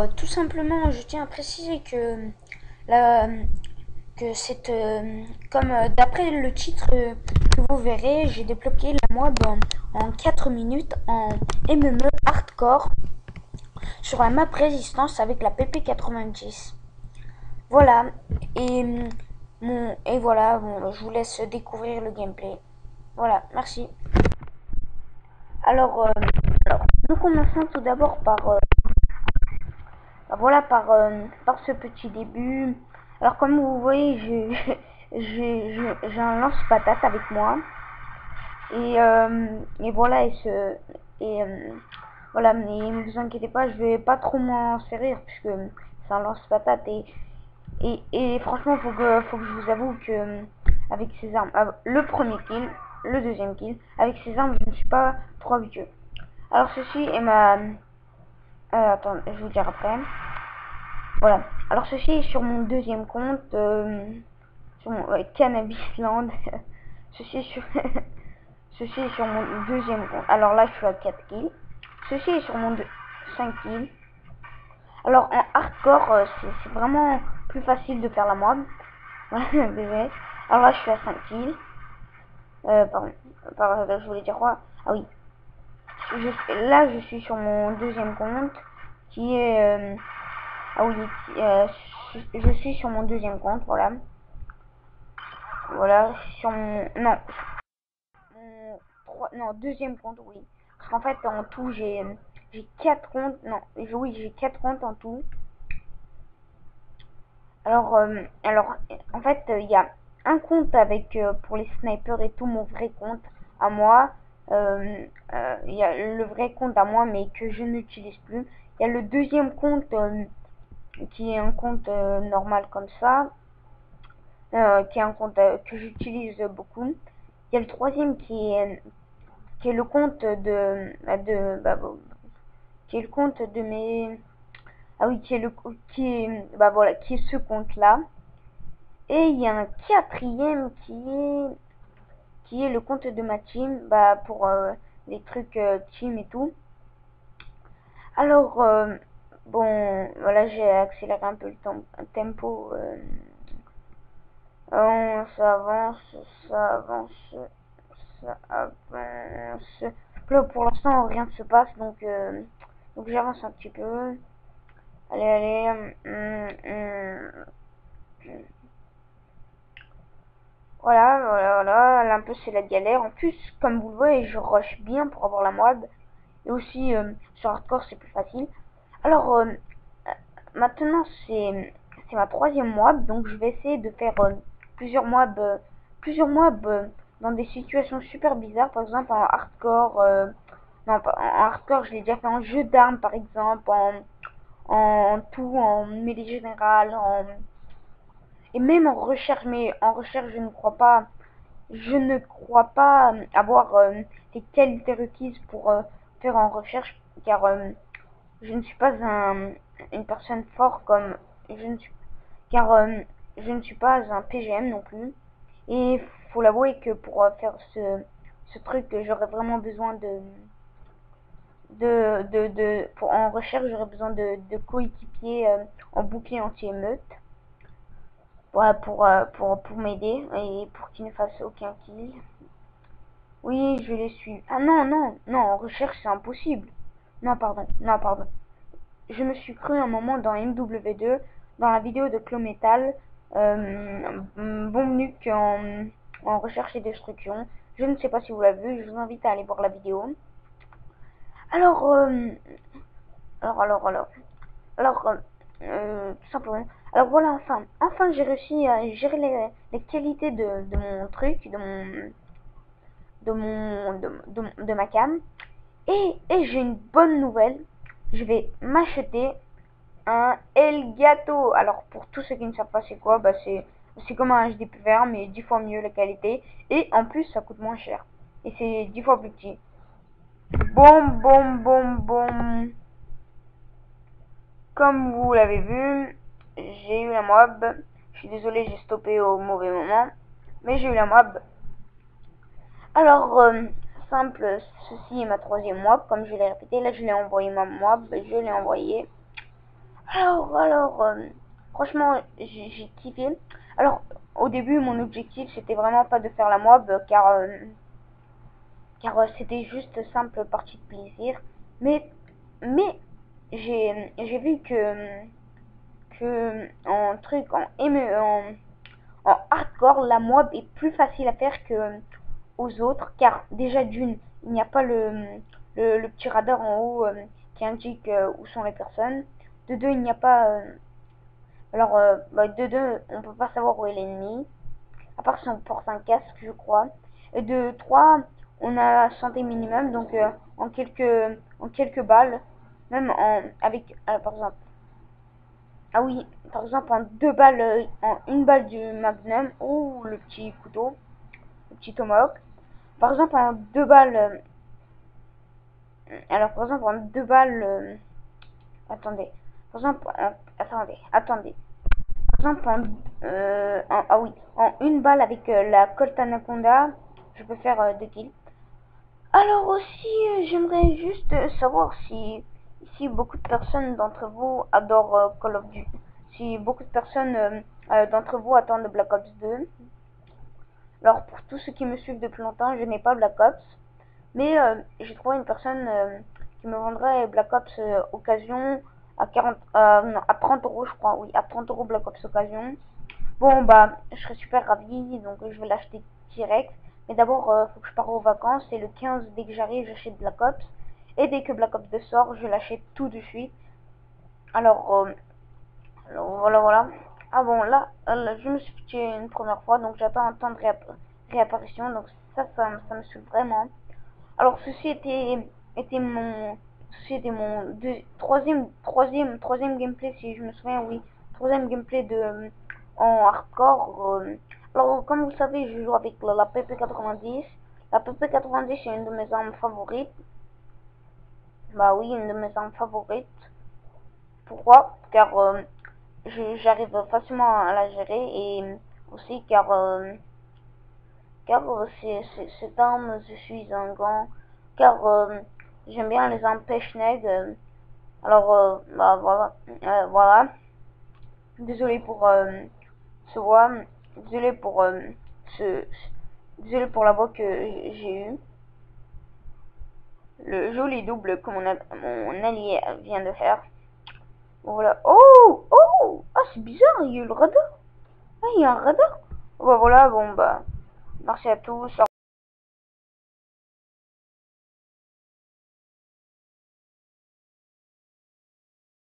Tout simplement, je tiens à préciser que la, que c'est comme d'après le titre que vous verrez, j'ai débloqué la mob en 4 minutes en MME hardcore sur la map résistance avec la PP90. Voilà, et voilà, bon, je vous laisse découvrir le gameplay. Voilà, merci. Alors, euh, alors nous commençons tout d'abord par ce petit début. Alors comme vous voyez, j'ai un lance-patate avec moi. Et voilà, voilà, mais ne vous inquiétez pas, je vais pas trop m'en servir puisque c'est un lance-patate et franchement, faut que je vous avoue que avec ces armes, le premier kill, le deuxième kill, avec ces armes, je ne suis pas trop habitué. Alors ceci est attends, je vais vous dire après. Voilà. Alors ceci est sur mon deuxième compte, sur mon Cannabisland. ceci est sur ceci est sur mon deuxième compte. Alors là, je suis à 4 kills. Ceci est sur mon 5 kills. Alors en hardcore, c'est vraiment plus facile de faire la mob. Voilà, désolé. Alors là, je suis à 5 kills. Pardon, je voulais dire quoi? Ah oui. Là, je suis sur mon deuxième compte qui est ah oui, je suis sur mon deuxième compte, voilà. Voilà, sur mon... Non, non, deuxième compte, oui. Parce qu'en fait, en tout, j'ai 4 comptes. Non, oui, j'ai 4 comptes en tout. Alors en fait, il y a un compte avec pour les snipers et tout, mon vrai compte à moi. Il y a le vrai compte à moi, mais que je n'utilise plus. Il y a le deuxième compte qui est un compte normal comme ça. Qui est un compte que j'utilise beaucoup. Il y a le troisième qui est le compte qui est le compte de mes ah oui qui est ce compte là. Et il y a un quatrième qui est le compte de ma team pour les trucs team et tout. Alors bon, voilà, j'ai accéléré un peu le tempo. Ça avance, ça avance, ça avance. Là, pour l'instant, rien ne se passe, donc j'avance un petit peu. Allez, allez. Voilà. Là, un peu, c'est la galère. En plus, comme vous le voyez, je rush bien pour avoir la mob. Et aussi, sur hardcore, c'est plus facile. Alors, maintenant, c'est ma troisième mob, donc je vais essayer de faire plusieurs mobs dans des situations super bizarres. Par exemple, en hardcore, non, pas, en hardcore, je l'ai déjà fait en jeu d'armes, par exemple, en tout, en mêlée générale, et même en recherche. Mais en recherche, je ne crois pas avoir les qualités requises pour faire en recherche, car je ne suis pas une personne forte comme je ne suis car je ne suis pas un PGM non plus. Et faut l'avouer que pour faire ce truc, j'aurais vraiment besoin pour en recherche, j'aurais besoin de coéquipiers en bouclier anti-émeute. Voilà, pour m'aider et pour qu'ils ne fassent aucun kill. Oui, je les suis. Ah non, non, non, en recherche c'est impossible. Non, pardon. Je me suis cru un moment dans MW2, dans la vidéo de Clometal, Bombe Nuque en recherche et destruction. Je ne sais pas si vous l'avez vu, je vous invite à aller voir la vidéo. Alors, alors, alors, alors, tout simplement. Alors voilà, enfin j'ai réussi à gérer les qualités de mon truc, de ma cam. Et j'ai une bonne nouvelle, je vais m'acheter un Elgato. Alors pour tous ceux qui ne savent pas c'est quoi, c'est comme un HDPVR mais 10 fois mieux la qualité. Et en plus ça coûte moins cher. Et c'est 10 fois plus petit. Boum, boum, boum, boum. Comme vous l'avez vu, j'ai eu la mob. Je suis désolé, j'ai stoppé au mauvais moment. Mais j'ai eu la mob. Alors, simple, ceci est ma troisième mob. Comme je l'ai répété, là je l'ai envoyé ma mob. Je l'ai envoyé. Alors, franchement, j'ai kiffé. Alors, au début, mon objectif, c'était vraiment pas de faire la mob, car c'était juste simple partie de plaisir. Mais, j'ai vu que en truc, en hardcore, la mob est plus facile à faire que aux autres, car déjà d'une, il n'y a pas le petit radar en haut qui indique où sont les personnes. De deux, il n'y a pas de deux, on peut pas savoir où est l'ennemi, à part si on porte un casque, je crois. Et de trois, on a la santé minimum, donc en quelques balles, même avec, par exemple, ah oui, par exemple en deux balles, en une balle du Magnum ou le petit couteau, le petit tomahawk. Par exemple en deux balles, alors par exemple en deux balles, attendez, par exemple, attendez. Par exemple, ah oui, en une balle avec la Colt Anaconda, je peux faire 2 kills. Alors aussi, j'aimerais juste savoir si beaucoup de personnes d'entre vous adorent Call of Duty. Si beaucoup de personnes d'entre vous attendent Black Ops 2. Alors pour tous ceux qui me suivent depuis longtemps, je n'ai pas Black Ops. Mais j'ai trouvé une personne qui me vendrait Black Ops occasion à 40, non, à 30 euros, je crois. Oui, à 30 euros Black Ops occasion. Bon, bah, je serais super ravie, donc je vais l'acheter direct. Mais d'abord, faut que je parte aux vacances. Et le 15, dès que j'arrive, j'achète Black Ops. Et dès que Black Ops 2 sort, je l'achète tout de suite. Alors, voilà, voilà. Ah bon, là, je me suis fait tuer une première fois, donc j'attends un temps de réapparition. Donc ça me saoule vraiment. Alors, ceci était mon troisième gameplay, si je me souviens, oui. Troisième gameplay en hardcore. Alors, comme vous le savez, je joue avec la PP90. La PP90 est une de mes armes favorites. Bah oui, une de mes armes favorites. Pourquoi? Car j'arrive facilement à la gérer et aussi car cette arme, je suis un grand, car j'aime bien les armes pêche-nègre. Alors, bah voilà, voilà. Désolé pour ce voix, désolé pour ce, désolé pour la voix que j'ai eue. Le joli double que mon allié vient de faire. Bon, voilà. Oh, oh, ah c'est bizarre, il y a eu le radar. Ah, il y a un radar. Bah voilà, bon bah, merci à tous.